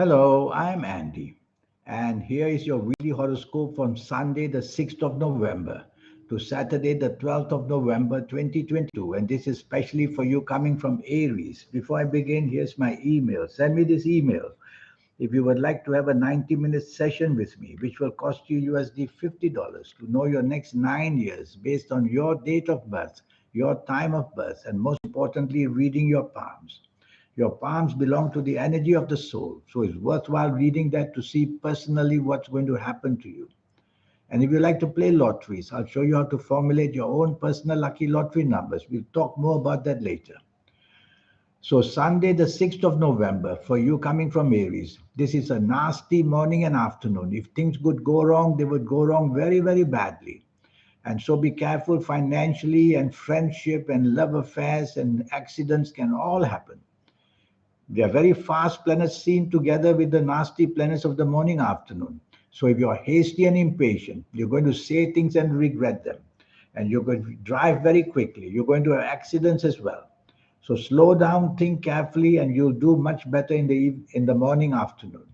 Hello, I'm Andy, and here is your weekly horoscope from Sunday, the 6th of November to Saturday, the 12th of November 2022. And this is specially for you coming from Aries. Before I begin, here's my email. Send me this email if you would like to have a 90-minute session with me, which will cost you USD $50 to know your next 9 years based on your date of birth, your time of birth, and most importantly, reading your palms. Your palms belong to the energy of the soul, so it's worthwhile reading that to see personally what's going to happen to you. And if you like to play lotteries, I'll show you how to formulate your own personal lucky lottery numbers. We'll talk more about that later. So, Sunday, the 6th of November, for you coming from Aries, this is a nasty morning and afternoon. If things would go wrong, they would go wrong very, very badly. And so be careful financially, and friendship and love affairs and accidents can all happen. They are very fast planets seen together with the nasty planets of the morning afternoon. So if you're hasty and impatient, you're going to say things and regret them. And you're going to drive very quickly. You're going to have accidents as well. So slow down, think carefully, and you'll do much better in the morning afternoon.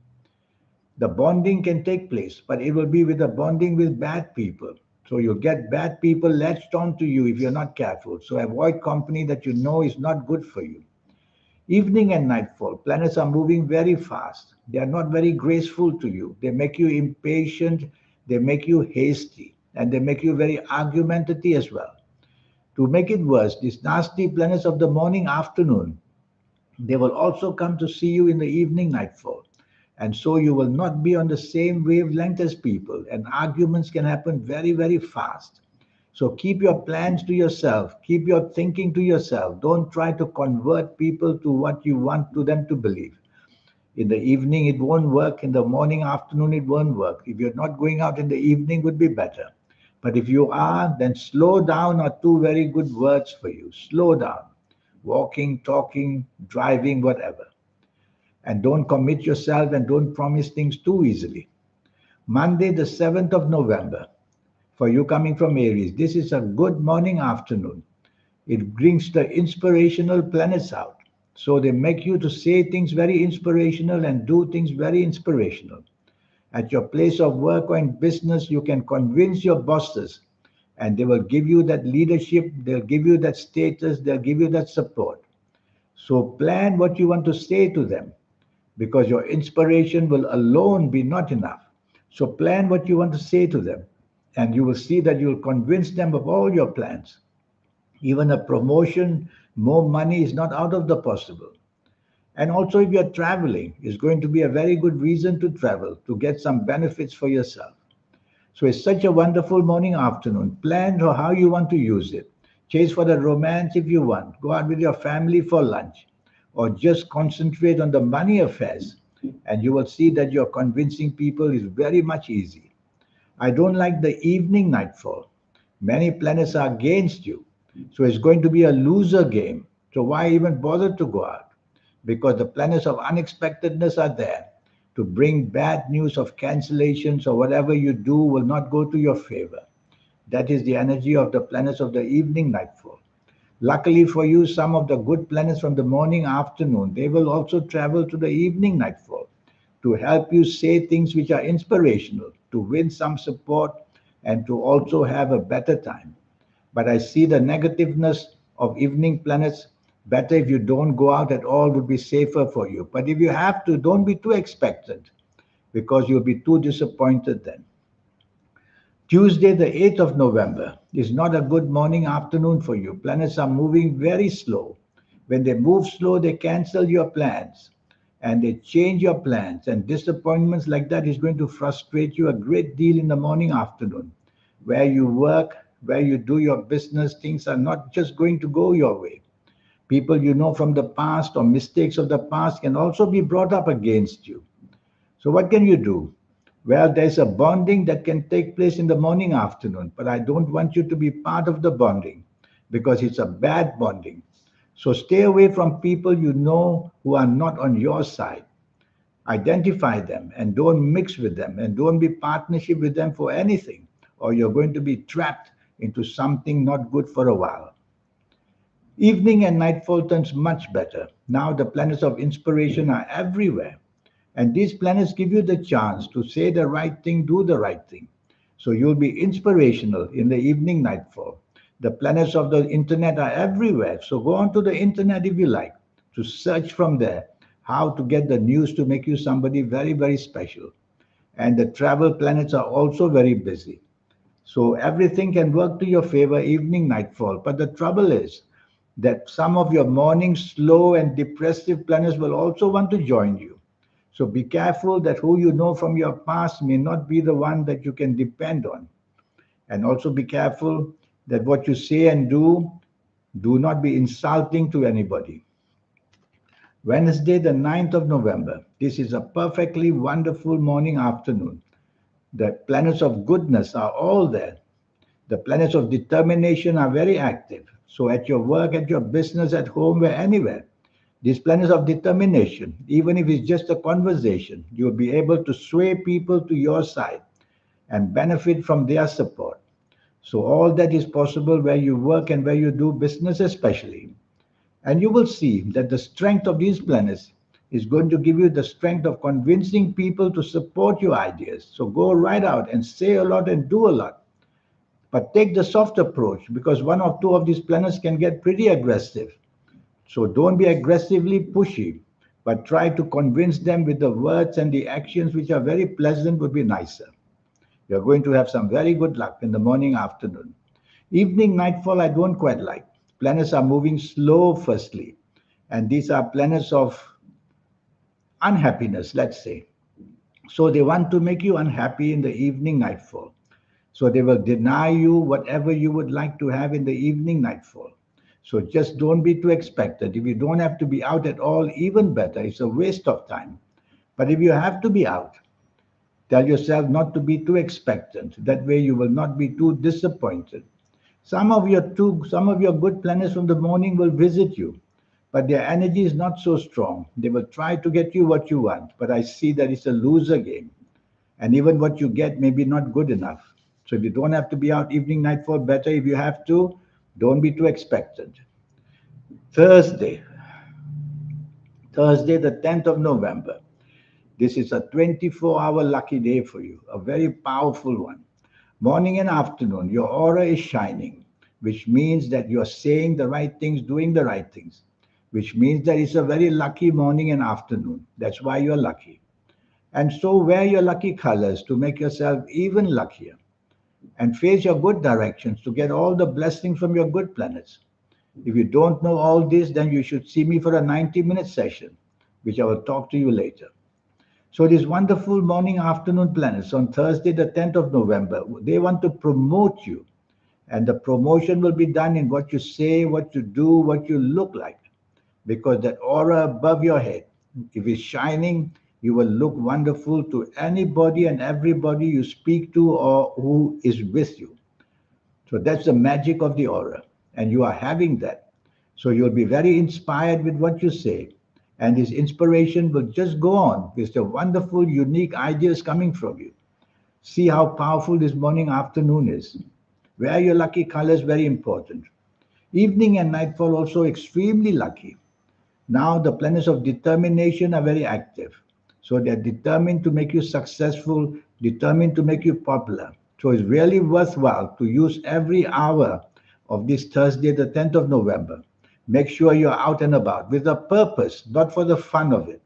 The bonding can take place, but it will be with a bonding with bad people. So you'll get bad people latched onto you if you're not careful. So avoid company that you know is not good for you. Evening and nightfall, planets are moving very fast. They are not very graceful to you. They make you impatient, they make you hasty, and they make you very argumentative as well. To make it worse, these nasty planets of the morning afternoon, they will also come to see you in the evening nightfall. And so you will not be on the same wavelength as people, and arguments can happen very, very fast. So keep your plans to yourself, keep your thinking to yourself. Don't try to convert people to what you want to them to believe. In the evening, it won't work. In the morning, afternoon, it won't work. If you're not going out in the evening, would be better. But if you are, then slow down are two very good words for you. Slow down. Walking, talking, driving, whatever. And don't commit yourself and don't promise things too easily. Monday, the 7th of November, for you coming from Aries, this is a good morning afternoon. It brings the inspirational planets out. So they make you to say things very inspirational and do things very inspirational. At your place of work or in business, you can convince your bosses and they will give you that leadership, they'll give you that status, they'll give you that support. So plan what you want to say to them because your inspiration will alone be not enough. So plan what you want to say to them and you will see that you will convince them of all your plans. Even a promotion, more money is not out of the possible. And also, if you're traveling, it's going to be a very good reason to travel to get some benefits for yourself. So it's such a wonderful morning afternoon. Plan for how you want to use it. Chase for the romance if you want. Go out with your family for lunch. Or just concentrate on the money affairs. And you will see that your convincing people is very much easy. I don't like the evening nightfall. Many planets are against you. So it's going to be a loser game. So why even bother to go out? Because the planets of unexpectedness are there to bring bad news of cancellations or whatever you do will not go to your favor. That is the energy of the planets of the evening nightfall. Luckily for you, some of the good planets from the morning afternoon, they will also travel to the evening nightfall to help you say things which are inspirational, to win some support, and to also have a better time. But I see the negativeness of evening planets. Better if you don't go out at all would be safer for you. But if you have to, don't be too expectant because you'll be too disappointed then. Tuesday, the 8th of November, is not a good morning afternoon for you. Planets are moving very slow. When they move slow, they cancel your plans and they change your plans. And disappointments like that is going to frustrate you a great deal in the morning afternoon. Where you work, where you do your business, things are not just going to go your way. People you know from the past or mistakes of the past can also be brought up against you. So, what can you do? Well, there's a bonding that can take place in the morning afternoon, but I don't want you to be part of the bonding because it's a bad bonding. So, stay away from people you know who are not on your side. Identify them and don't mix with them and don't be partnership with them for anything, or you're going to be trapped into something not good for a while. Evening and nightfall turns much better. Now the planets of inspiration are everywhere. And these planets give you the chance to say the right thing, do the right thing. So you'll be inspirational in the evening nightfall. The planets of the internet are everywhere. So go onto the internet if you like to search from there how to get the news to make you somebody very, very special. And the travel planets are also very busy. So everything can work to your favor evening, nightfall. But the trouble is that some of your morning slow and depressive planets will also want to join you. So be careful that who you know from your past may not be the one that you can depend on. And also be careful that what you say and do not be insulting to anybody. Wednesday, the 9th of November. This is a perfectly wonderful morning afternoon. The planets of goodness are all there. The planets of determination are very active. So at your work, at your business, at home, where anywhere, these planets of determination, even if it's just a conversation, you'll be able to sway people to your side and benefit from their support. So all that is possible where you work and where you do business especially. And you will see that the strength of these planets is going to give you the strength of convincing people to support your ideas. So go right out and say a lot and do a lot. But take the soft approach because one or two of these planets can get pretty aggressive. So don't be aggressively pushy, but try to convince them with the words and the actions which are very pleasant would be nicer. You're going to have some very good luck in the morning, afternoon. Evening, nightfall, I don't quite like. Planets are moving slow, firstly. And these are planets of unhappiness, let's say. So they want to make you unhappy in the evening, nightfall. So they will deny you whatever you would like to have in the evening, nightfall. So just don't be too expectant. If you don't have to be out at all, even better. It's a waste of time. But if you have to be out, tell yourself not to be too expectant. That way you will not be too disappointed. Some of your good planets from the morning will visit you, but their energy is not so strong. They will try to get you what you want, but I see that it's a loser game. And even what you get may be not good enough. So if you don't have to be out evening, nightfall, better. If you have to, don't be too expectant. Thursday, Thursday, the 10th of November. This is a 24-hour lucky day for you, a very powerful one. Morning and afternoon, your aura is shining, which means that you're saying the right things, doing the right things, which means that it's a very lucky morning and afternoon. That's why you're lucky. And so wear your lucky colors to make yourself even luckier. And face your good directions to get all the blessings from your good planets. If you don't know all this, then you should see me for a 90-minute session, which I will talk to you later. So these wonderful morning afternoon planets on Thursday, the 10th of November, they want to promote you. And the promotion will be done in what you say, what you do, what you look like. Because that aura above your head, if it's shining, you will look wonderful to anybody and everybody you speak to or who is with you. So that's the magic of the aura. And you are having that. So you'll be very inspired with what you say. And this inspiration will just go on with the wonderful, unique ideas coming from you. See how powerful this morning afternoon is. Wear your lucky colors, very important. Evening and nightfall also extremely lucky. Now the planets of determination are very active. So they're determined to make you successful, determined to make you popular. So it's really worthwhile to use every hour of this Thursday, the 10th of November. Make sure you're out and about with a purpose, not for the fun of it.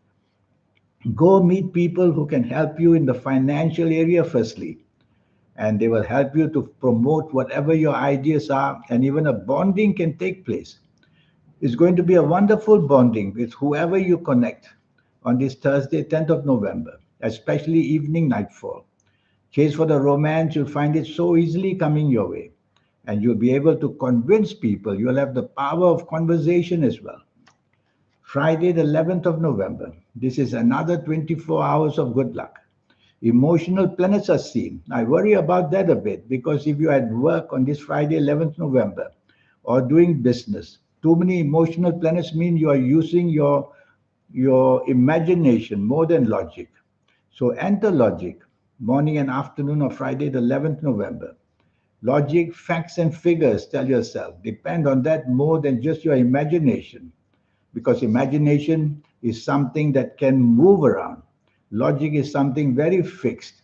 Go meet people who can help you in the financial area, firstly, and they will help you to promote whatever your ideas are, and even a bonding can take place. It's going to be a wonderful bonding with whoever you connect on this Thursday, 10th of November, especially evening nightfall. Chase for the romance, you'll find it so easily coming your way. And you'll be able to convince people. You'll have the power of conversation as well. Friday, the 11th of November. This is another 24 hours of good luck. Emotional planets are seen. I worry about that a bit because if you had work on this Friday, 11th November, or doing business, too many emotional planets mean you are using your imagination more than logic. So enter logic, morning and afternoon of Friday, the 11th November. Logic, facts, and figures, tell yourself, depend on that more than just your imagination. Because imagination is something that can move around. Logic is something very fixed.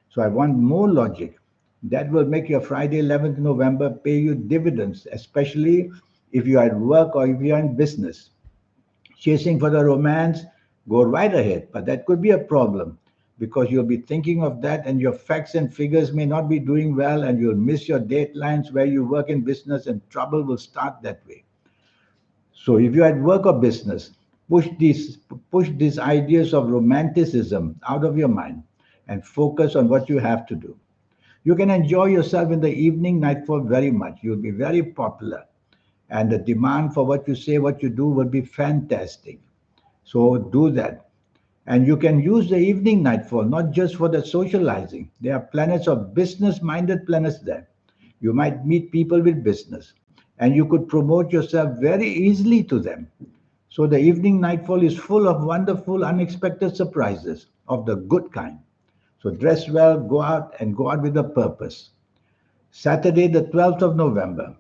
So I want more logic. That will make your Friday 11th November pay you dividends, especially if you are at work or if you are in business. Chasing for the romance, go right ahead. But that could be a problem because you'll be thinking of that and your facts and figures may not be doing well and you'll miss your deadlines where you work in business and trouble will start that way. So if you're at work or business, push these ideas of romanticism out of your mind and focus on what you have to do. You can enjoy yourself in the evening nightfall very much. You'll be very popular and the demand for what you say, what you do will be fantastic. So do that. And you can use the evening nightfall not just for the socializing. There are planets of business minded planets there. You might meet people with business and you could promote yourself very easily to them. So the evening nightfall is full of wonderful, unexpected surprises of the good kind. So dress well, go out and go out with a purpose. Saturday, the 12th of November.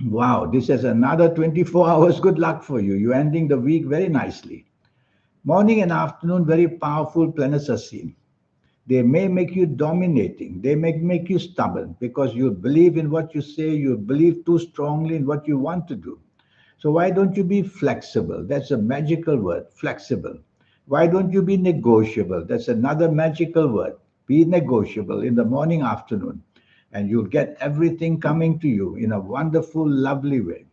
Wow, this is another 24 hours good luck for you. You're ending the week very nicely. Morning and afternoon, very powerful planets are seen. They may make you dominating. They may make you stubborn because you believe in what you say. You believe too strongly in what you want to do. So why don't you be flexible? That's a magical word, flexible. Why don't you be negotiable? That's another magical word. Be negotiable in the morning, afternoon, and you'll get everything coming to you in a wonderful, lovely way.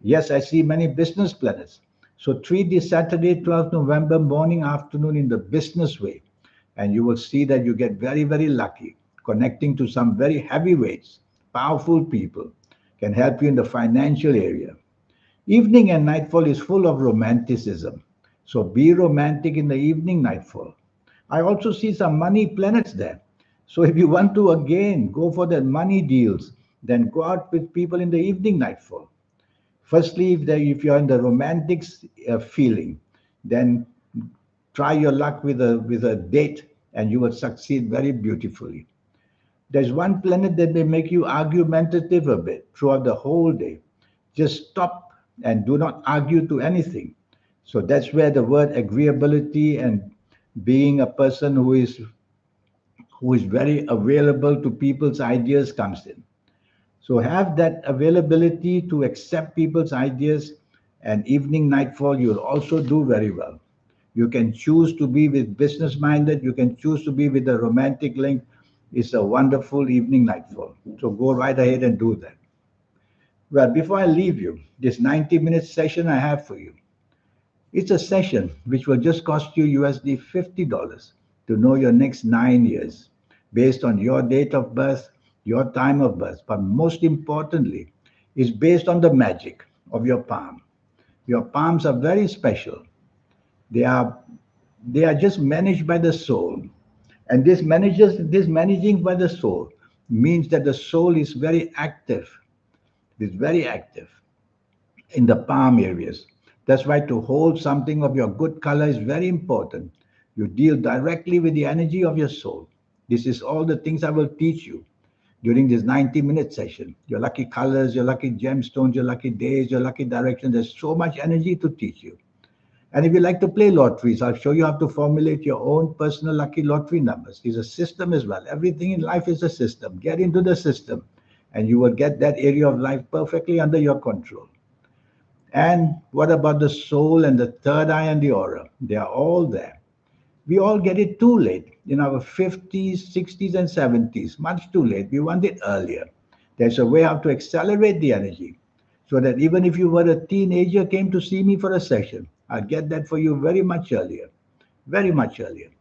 Yes, I see many business planets. So treat this Saturday, 12th November morning, afternoon in the business way. And you will see that you get very, very lucky. Connecting to some very heavyweights, powerful people can help you in the financial area. Evening and nightfall is full of romanticism. So be romantic in the evening nightfall. I also see some money planets there. So if you want to again go for the money deals, then go out with people in the evening nightfall. Firstly, if you're in the romantic feeling, then try your luck with a date and you will succeed very beautifully. There's one planet that may make you argumentative a bit throughout the whole day. Just stop and do not argue to anything. So that's where the word agreeability and being a person who is very available to people's ideas comes in. So have that availability to accept people's ideas and evening nightfall, you'll also do very well. You can choose to be with business minded, you can choose to be with a romantic link. It's a wonderful evening nightfall. So go right ahead and do that. Well, before I leave you, this 90-minute session I have for you. It's a session which will just cost you USD $50 to know your next 9 years based on your date of birth, your time of birth. But most importantly, it's based on the magic of your palm. Your palms are very special. They are they are just managed by the soul. And this managing by the soul means that the soul is very active. It's very active in the palm areas. That's why to hold something of your good color is very important. You deal directly with the energy of your soul. This is all the things I will teach you during this 90-minute session. Your lucky colors, your lucky gemstones, your lucky days, your lucky direction. There's so much energy to teach you. And if you like to play lotteries, I'll show you how to formulate your own personal lucky lottery numbers. It's a system as well. Everything in life is a system. Get into the system, and you will get that area of life perfectly under your control. And what about the soul and the third eye and the aura? They are all there. We all get it too late in our 50s, 60s, and 70s. Much too late. We want it earlier. There's a way how to accelerate the energy so that even if you were a teenager, came to see me for a session, I'll get that for you very much earlier,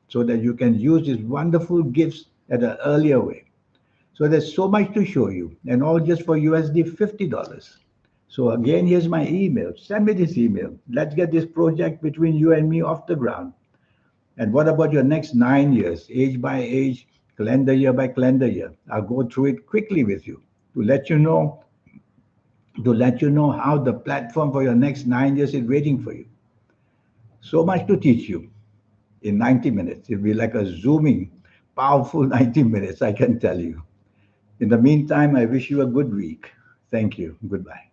so that you can use these wonderful gifts at an earlier way. So there's so much to show you, and all just for USD $50. So again, here's my email. Send me this email. Let's get this project between you and me off the ground. And what about your next 9 years, age by age, calendar year by calendar year? I'll go through it quickly with you to let you know how the platform for your next 9 years is waiting for you. So much to teach you in 90 minutes. It'll be like a zooming, powerful 90 minutes, I can tell you. In the meantime, I wish you a good week. Thank you. Goodbye.